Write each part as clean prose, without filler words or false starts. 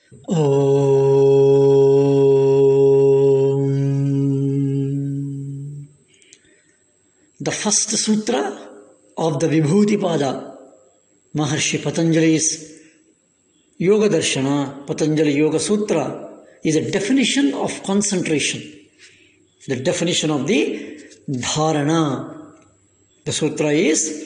Om. The first sutra of the Vibhuti Pada, Maharshi Patanjali's Yoga Darshana, Patanjali Yoga Sutra, is a definition of concentration. The definition of the dharana. The sutra is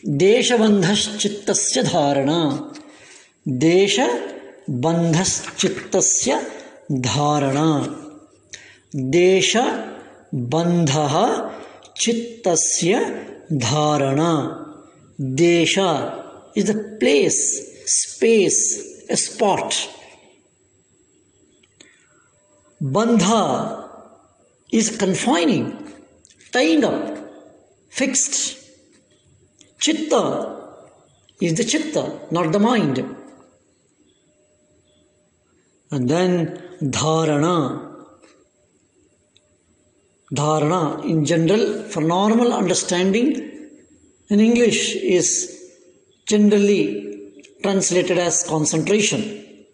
Desha bandhas chittasya dharana. Desha bandhas chittasya dharana. Desha bandha chittasya dharana. Desha is the place, space, a spot. Bandha is confining, tying up, fixed. Chitta is the chitta, not the mind. And then dharana. Dharana in general, for normal understanding in English, is generally translated as concentration.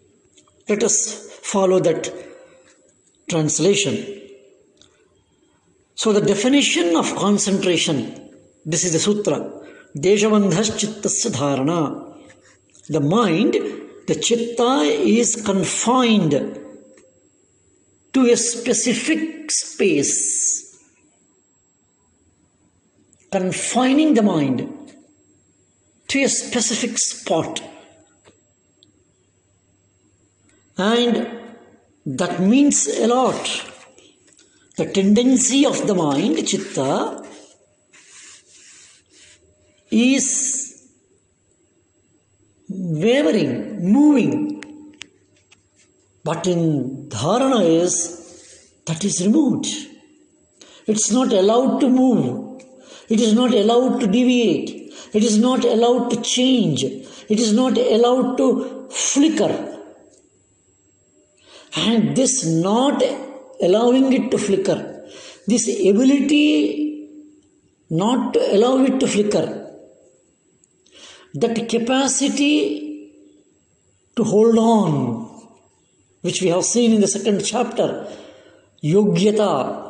Let us follow that translation. So the definition of concentration, this is the sutra. Deshavandhas chittasya dharana. The mind, the chitta is confined to a specific space. Confining the mind to a specific spot. And that means a lot. The tendency of the mind, chitta, is wavering, moving. But in dharana that is removed. It's not allowed to move. It is not allowed to deviate. It is not allowed to change. It is not allowed to flicker. And this not allowing it to flicker, this ability not to allow it to flicker, that capacity to hold on, which we have seen in the second chapter, yogyata,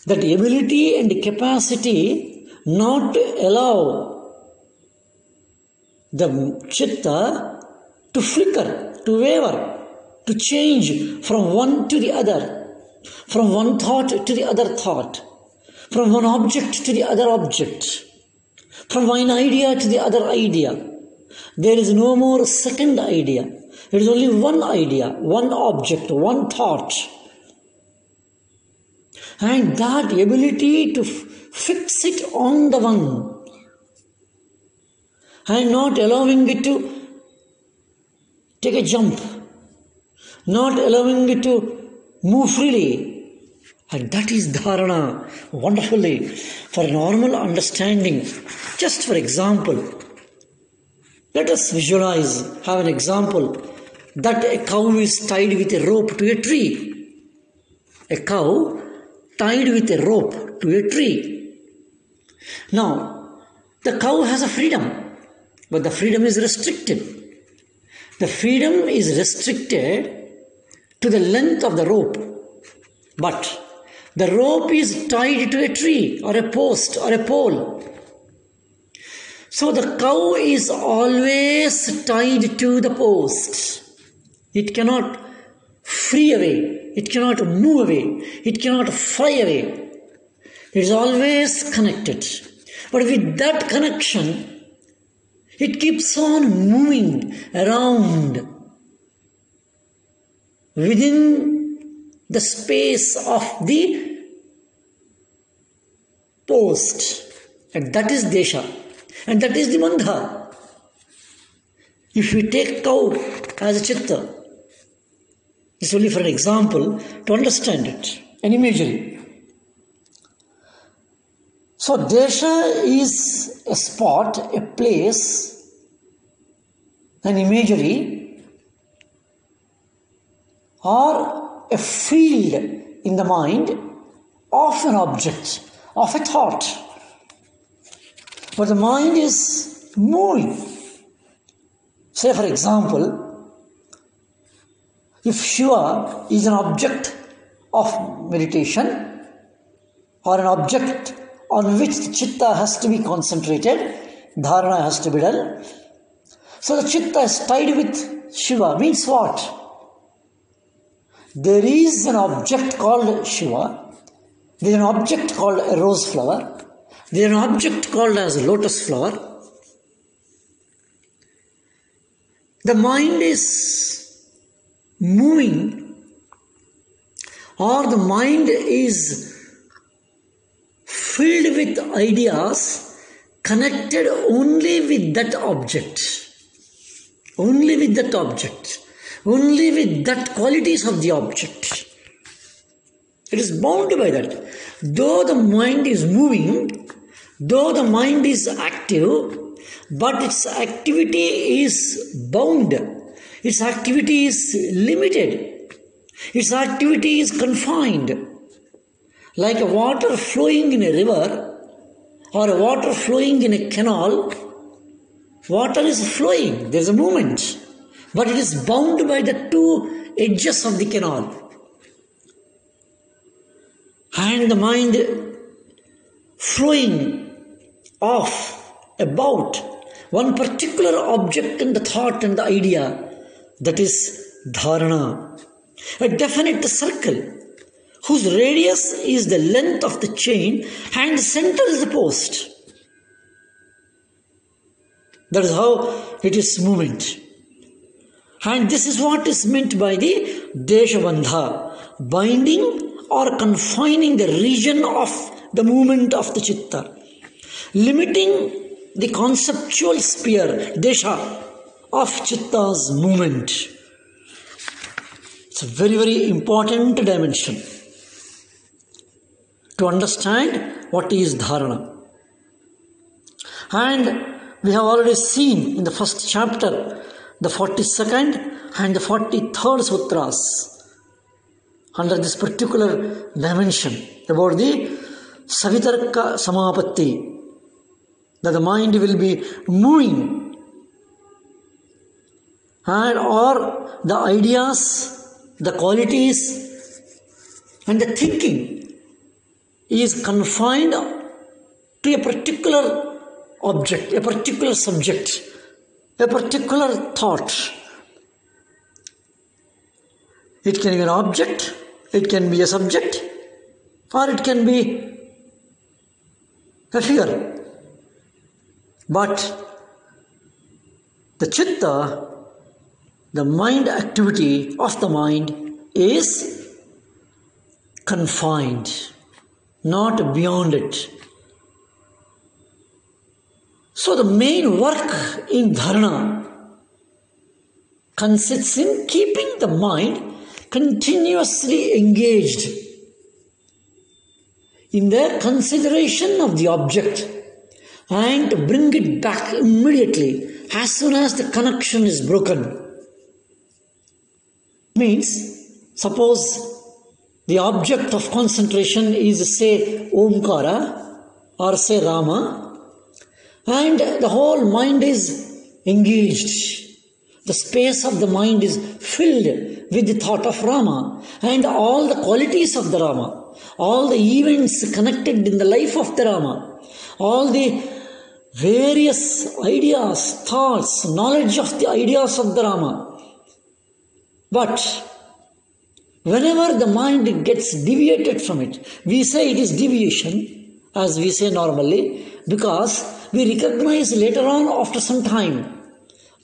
that ability and capacity not to allow the chitta to flicker, to waver, to change from one to the other, from one thought to the other thought, from one object to the other object, from one idea to the other idea. There is no more second idea. There is only one idea, one object, one thought. And that ability to fix it on the one and not allowing it to take a jump, not allowing it to move freely. And that is dharana, wonderfully, for normal understanding. Just for example, let us visualize, have an example, that a cow is tied with a rope to a tree. A cow tied with a rope to a tree. Now, the cow has a freedom, but the freedom is restricted. The freedom is restricted to the length of the rope. But the rope is tied to a tree or a post or a pole. So the cow is always tied to the post. It cannot flee away. It cannot move away. It cannot fly away. It is always connected. But with that connection, it keeps on moving around within the space of the post. And that is desha. And that is the bandha. If we take cow as a chitta, it's only for an example to understand it, an imagery. So desha is a spot, a place, an imagery, or a field in the mind of an object, of a thought. But the mind is moving. Say for example, If Shiva is an object of meditation or an object on which the chitta has to be concentrated, dharana has to be done. So the chitta is tied with Shiva. Means what? There is an object called Shiva. There is an object called a rose flower. There is an object called as a lotus flower. The mind is moving, or the mind is filled with ideas connected only with that object. Only with that object. Only with that qualities of the object. It is bound by that. Though the mind is moving, though the mind is active, but its activity is bound. Its activity is limited. Its activity is confined. Like a water flowing in a river or a water flowing in a canal, water is flowing. There is a movement. But it is bound by the two edges of the canal. And the mind flowing off about one particular object and the thought and the idea, that is dharana. A definite circle whose radius is the length of the chain and the center is the post. That is how it is movement. And this is what is meant by the deshabandha, binding or confining the region of the movement of the chitta, limiting the conceptual sphere, desha, of chitta's movement. It's a very, very important dimension to understand what is dharana. And we have already seen in the first chapter the 42nd and the 43rd sutras under this particular dimension about the savitarka samapatti, that the mind will be moving and or the ideas, the qualities and the thinking is confined to a particular object, a particular subject, a particular thought. It can be an object, it can be a subject, or it can be a figure. But the chitta, the mind activity of the mind is confined, not beyond it. So the main work in dharana consists in keeping the mind continuously engaged in the consideration of the object and to bring it back immediately as soon as the connection is broken. Means, suppose the object of concentration is, say, Omkara or say Rama, and the whole mind is engaged. The space of the mind is filled with the thought of Rama and all the qualities of the Rama, all the events connected in the life of the Rama, all the various ideas, thoughts, knowledge of the ideas of the Rama. But whenever the mind gets deviated from it, we say it is deviation, as we say normally, because we recognize later on after some time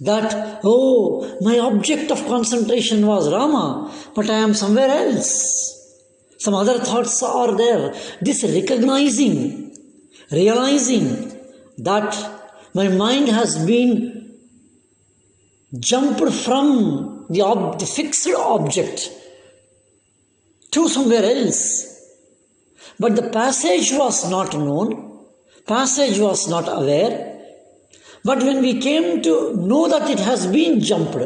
that, oh, my object of concentration was Rama, but I am somewhere else. Some other thoughts are there. This recognizing, realizing that my mind has been jumped from the fixed object to somewhere else. But the passage was not known, passage was not aware. But when we came to know that it has been jumped,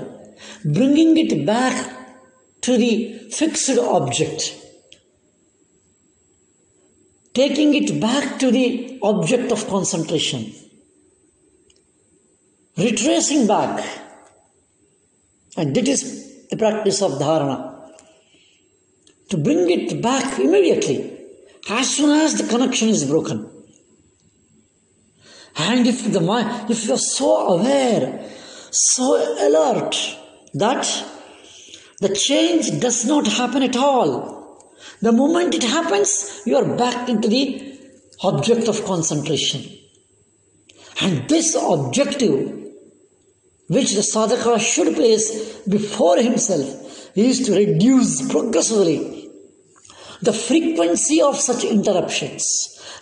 bringing it back to the fixed object, taking it back to the object of concentration, retracing back, and that is the practice of dharana, to bring it back immediately, as soon as the connection is broken. And if you are so aware, so alert, that the change does not happen at all. The moment it happens, you are back into the object of concentration. And this objective, which the sadhaka should place before himself, is to reduce progressively the frequency of such interruptions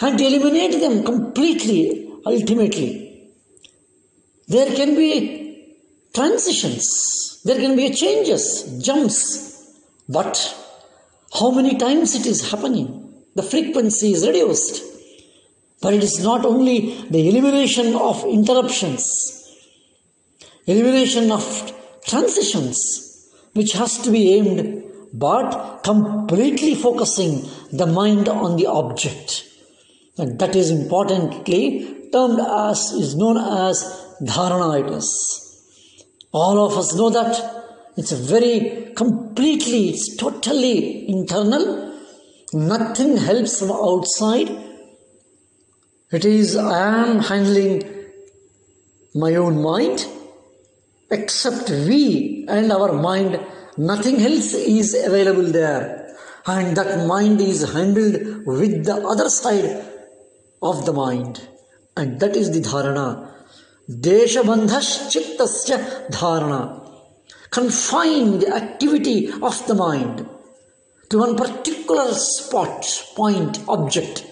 and to eliminate them completely, ultimately. There can be transitions, there can be changes, jumps, but how many times it is happening? The frequency is reduced. But it is not only the elimination of interruptions, elimination of transitions, which has to be aimed, but completely focusing the mind on the object. And that is importantly termed as, is known as dharana it is. All of us know that it's very completely, it's totally internal. Nothing helps from outside. It is, I am handling my own mind, except we and our mind, nothing else is available there. And that mind is handled with the other side of the mind. And that is the dharana. Deshabandhash chittasya dharana. Confine the activity of the mind to one particular spot, point, object,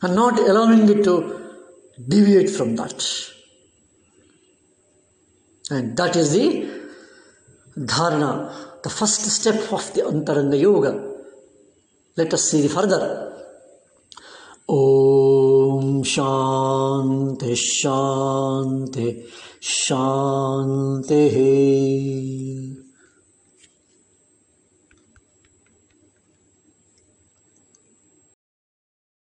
and not allowing it to deviate from that. And that is the dharana, the first step of the Antaranga Yoga. Let us see the further. Om Shanti Shanti Shanti.